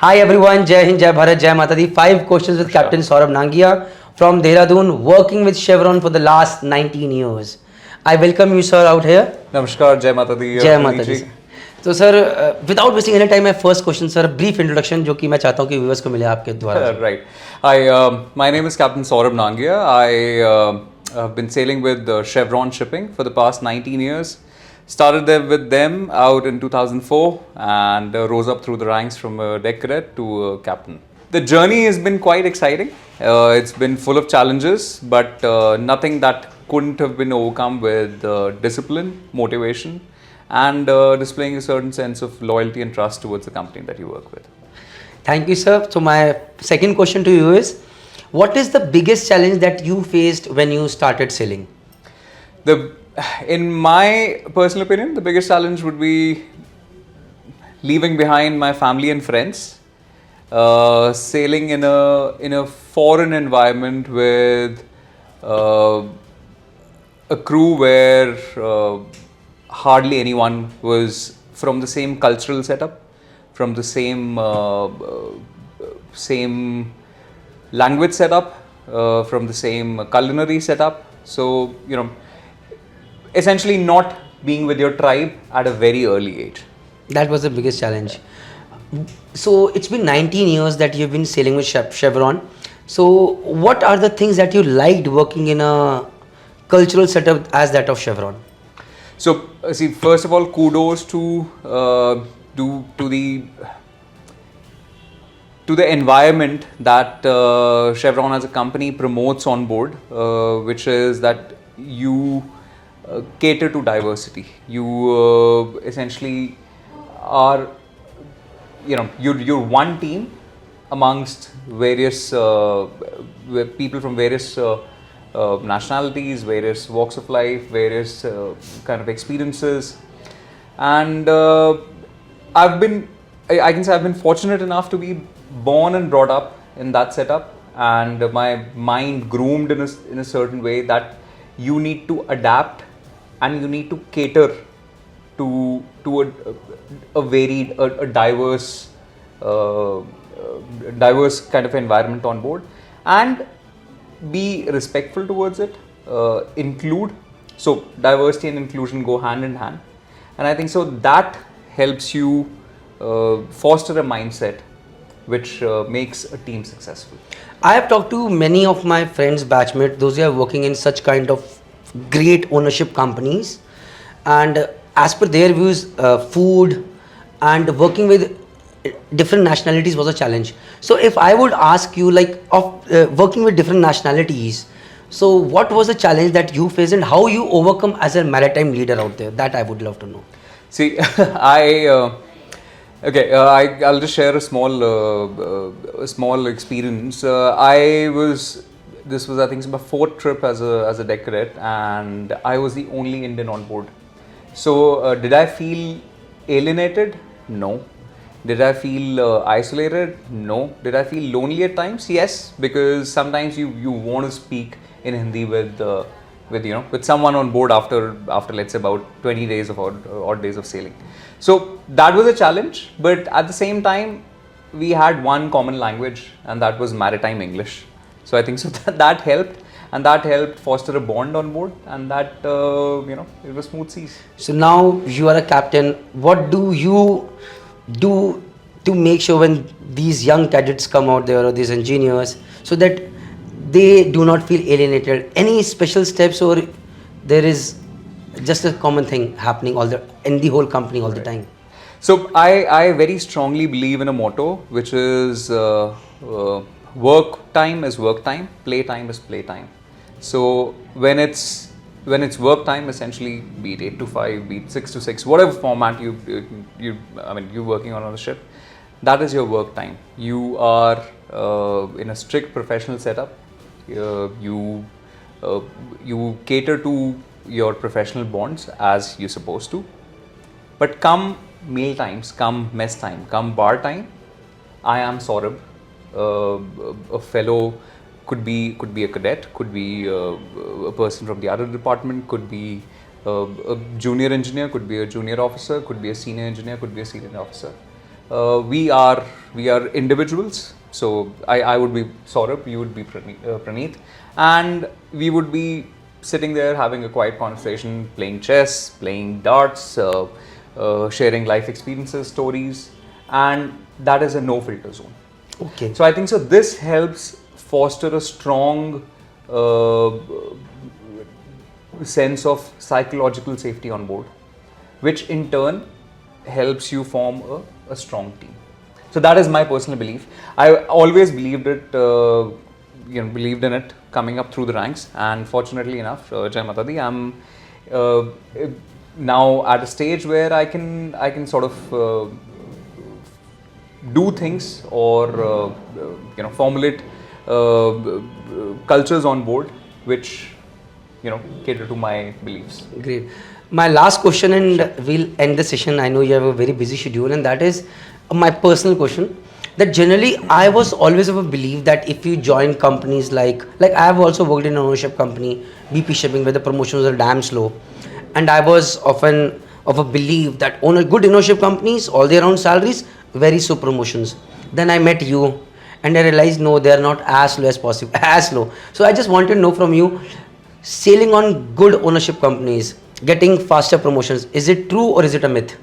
Hi everyone, Jai Hind, Jai Bharat, Jai Mata Di. 5 questions with Captain Saurabh Nangia from Dehradun, working with Chevron for the last 19 years. I welcome you, sir, out here. नमस्कार जय माता दी Jai Puneet Mata Di, जी sir. तो sir without wasting any time, my first question sir, brief introduction जो कि मैं चाहता हूँ कि व्यूअर्स को मिले आपके द्वारा. right. My name is Captain Saurabh Nangia. I have been sailing with Chevron Shipping for the past 19 years. Started there with them out in 2004 and rose up through the ranks from a deck cadet to a captain. The journey has been quite exciting. It's been full of challenges, but nothing that couldn't have been overcome with discipline, motivation, and displaying a certain sense of loyalty and trust towards the company that you work with. Thank you, sir. So my second question to you is, what is the biggest challenge that you faced when you started sailing? In my personal opinion, the biggest challenge would be leaving behind my family and friends, sailing in a foreign environment with a crew where hardly anyone was from the same cultural setup, from the same language setup, from the same culinary setup. So essentially not being with your tribe at a very early age. That was the biggest challenge. So it's been 19 years that you've been sailing with Chevron. So what are the things that you liked working in a cultural setup as that of Chevron? So see, first of all, kudos to the environment that Chevron as a company promotes on board, which is that you cater to diversity. You essentially are, you're one team amongst various people from various nationalities, various walks of life, various kind of experiences, and I can say I've been fortunate enough to be born and brought up in that setup, and my mind groomed in a certain way that you need to adapt and you need to cater to a varied, a diverse kind of environment on board, and be respectful towards it, include. So diversity and inclusion go hand in hand, and I think so that helps you foster a mindset which makes a team successful. I have talked to many of my friends, batchmates, those who are working in such kind of great ownership companies, and as per their views, food and working with different nationalities was a challenge. So if I would ask you, like, of working with different nationalities, so what was the challenge that you faced and how you overcome as a maritime leader out there? That I would love to know. See, I'll just share a small experience. This was I think my 4th trip as a deck cadet, and I was the only Indian on board. So did I feel alienated? No. Did I feel isolated? No. Did I feel lonely at times? Yes, because sometimes you want to speak in Hindi with someone on board after let's say about 20 days of odd days of sailing. So that was a challenge, but at the same time we had one common language, and that was maritime English. So I think so that helped, and that helped foster a bond on board, and that it was smooth seas. So now you are a captain. What do you do to make sure when these young cadets come out there, or these engineers, so that they do not feel alienated? Any special steps, or there is just a common thing happening in the whole company all the time? So I very strongly believe in a motto, which is work time is work time, play time is play time. So when it's work time, essentially, be it 8 to 5, be it 6 to 6, whatever format you're working on a ship, that is your work time. You are in a strict professional setup. You cater to your professional bonds as you're supposed to. But come meal times, come mess time, come bar time, I am Saurabh, a fellow, could be a cadet, could be a person from the other department, could be a junior engineer, could be a junior officer, could be a senior engineer, could be a senior officer. we are individuals. So I would be Saurabh, you would be Praneeth, and we would be sitting there having a quiet conversation, playing chess, playing darts, sharing life experiences, stories, and that is a no filter zone. Okay. So I think so. This helps foster a strong sense of psychological safety on board, which in turn helps you form a strong team. So that is my personal belief. I always believed it, believed in it coming up through the ranks, and fortunately enough, Jai Mata Di, I'm now at a stage where I can sort of do things or formulate cultures on board which cater to my beliefs. Great. My last question, and we'll end the session. I know you have a very busy schedule, and that is my personal question. That generally, I was always of a belief that if you join companies like I have also worked in an ownership company, BP Shipping, where the promotions are damn slow, and I was often of a belief that good ownership companies, all their own salaries, very slow promotions. Then I met you, and I realized no, they are not as slow as possible, as slow. So I just want to know from you, sailing on good ownership companies, getting faster promotions, is it true or is it a myth?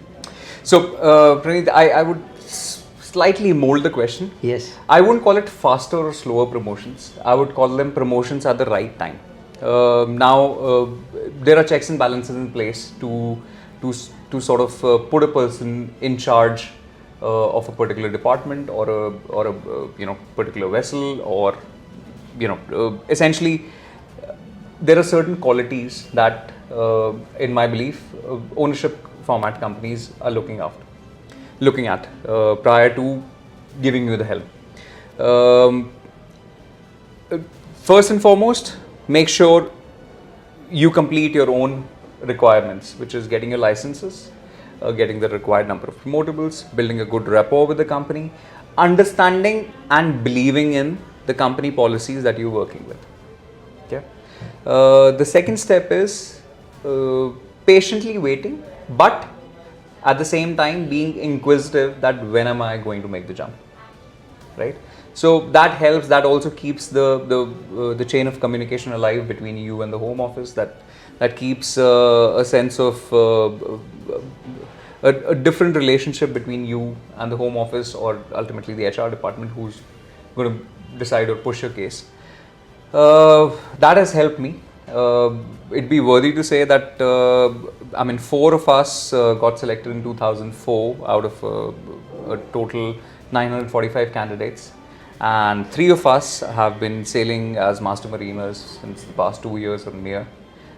So, Praneeth, I would slightly mold the question. Yes. I wouldn't call it faster or slower promotions. I would call them promotions at the right time. Now, there are checks and balances in place to sort of put a person in charge of a particular department or a particular vessel, or essentially there are certain qualities that in my belief ownership format companies are looking at prior to giving you the help. First and foremost, make sure you complete your own requirements, which is getting your licenses, getting the required number of promotables, building a good rapport with the company, understanding and believing in the company policies that you're working with. Okay. The second step is patiently waiting, but at the same time being inquisitive that when am I going to make the jump, right? So that helps. That also keeps the chain of communication alive between you and the home office. That keeps a sense of a different relationship between you and the home office, or ultimately the HR department who's going to decide or push your case. That has helped me. It'd be worthy to say that 4 of us got selected in 2004 out of a total 945 candidates, and 3 of us have been sailing as master mariners since the past 2 years or near.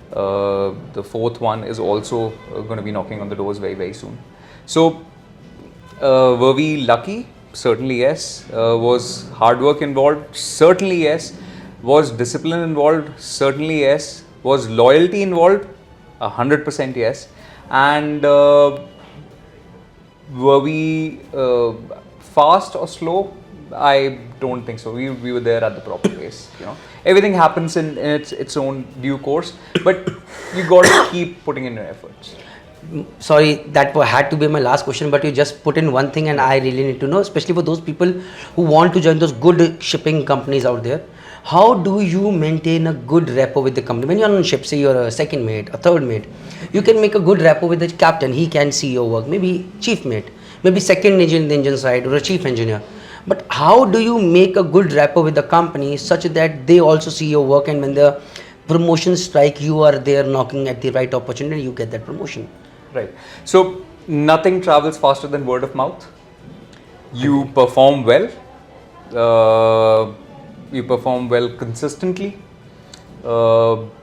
The 4th one is also going to be knocking on the doors very, very soon. So, were we lucky? Certainly yes. Was hard work involved? Certainly yes. Was discipline involved? Certainly yes. Was loyalty involved? 100% yes. And were we fast or slow? I don't think so. We were there at the proper pace. Everything happens in its own due course, but you got to keep putting in your efforts. Sorry, that had to be my last question, but you just put in one thing, and I really need to know, especially for those people who want to join those good shipping companies out there. How do you maintain a good rapport with the company? When you're on ship, say you're a second mate, a third mate, you can make a good rapport with the captain. He can see your work. Maybe chief mate, maybe second engine in the engine side, or a chief engineer. But how do you make a good rapport with the company such that they also see your work, and when the promotion strike, you are there knocking at the right opportunity, you get that promotion? Right. So nothing travels faster than word of mouth. You perform well. You perform well consistently.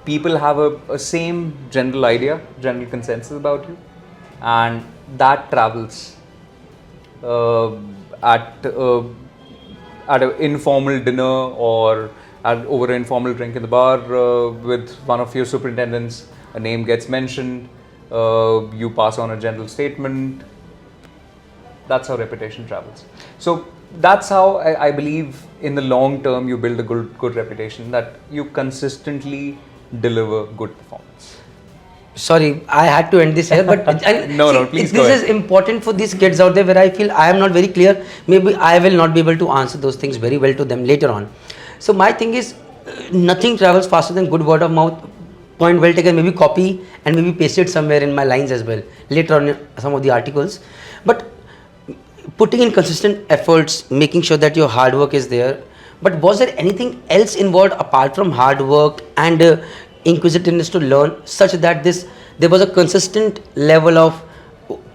People have a same general idea, general consensus about you, and that travels at an informal dinner or over an informal drink in the bar with one of your superintendents. A name gets mentioned. You pass on a general statement. That's how reputation travels. So that's how I believe in the long term you build a good reputation, that you consistently deliver good performance. Sorry, I had to end this here, but No, please go this ahead. is important for these kids out there where I feel I am not very clear. Maybe I will not be able to answer those things very well to them later on. So my thing is, nothing travels faster than good word of mouth. Point well taken. Maybe copy and maybe paste it somewhere in my lines as well later on in some of the articles. But putting in consistent efforts, making sure that your hard work is there. But was there anything else involved apart from hard work and inquisitiveness to learn, such that there was a consistent level of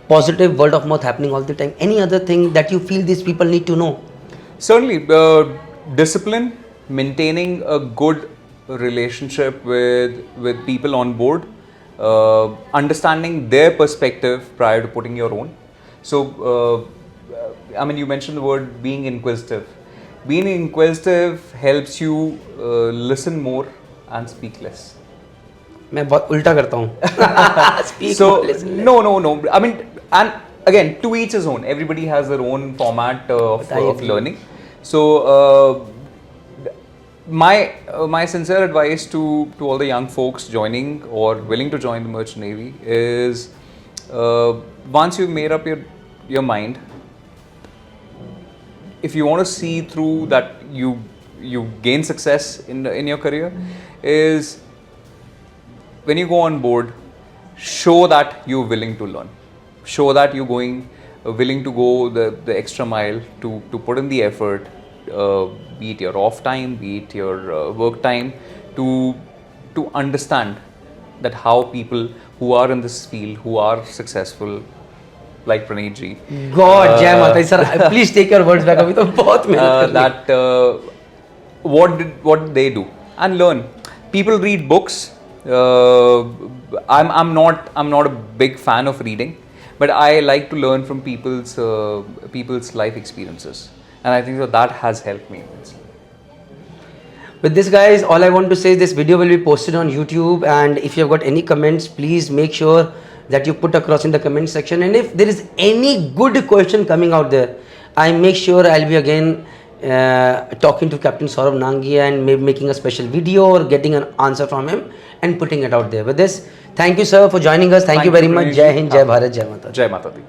positive word of mouth happening all the time? Any other thing that you feel these people need to know? Certainly, discipline, maintaining a good relationship with people on board, understanding their perspective prior to putting your own. So, I mean, you mentioned the word being inquisitive. Being inquisitive helps you listen more and speak less. मैं बहुत उल्टा करता हूँ. Speak So more, listen less. no. I mean, and again, to each his own. Everybody has their own format But I of agree. learning. So my sincere advice to all the young folks joining or willing to join the Merchant Navy is once you've made up your mind, if you want to see through that you gain success in your career, is when you go on board, show that you're willing to learn, show that you're willing to go the extra mile to put in the effort, be it your off time, be it your work time, to understand that how people who are in this field, who are successful, like Praneet ji, God, Jai Mata, sir, please take your words back. अभी तो बहुत मेहनत करनी है. what did they do and learn. People read books. I'm not a big fan of reading, but I like to learn from people's life experiences, and I think that has helped me immensely. With this, guys, all I want to say is this video will be posted on YouTube, and if you have got any comments, please make sure that you put across in the comment section. And if there is any good question coming out there, I make sure I'll be again talking to Captain Saurabh Nangia and maybe making a special video or getting an answer from him and putting it out there. With this, thank you, sir, for joining us. Thank you very much. Praneet Jai ji. Hind, Jai Bharat, Jai Mata. Jai Mata Di.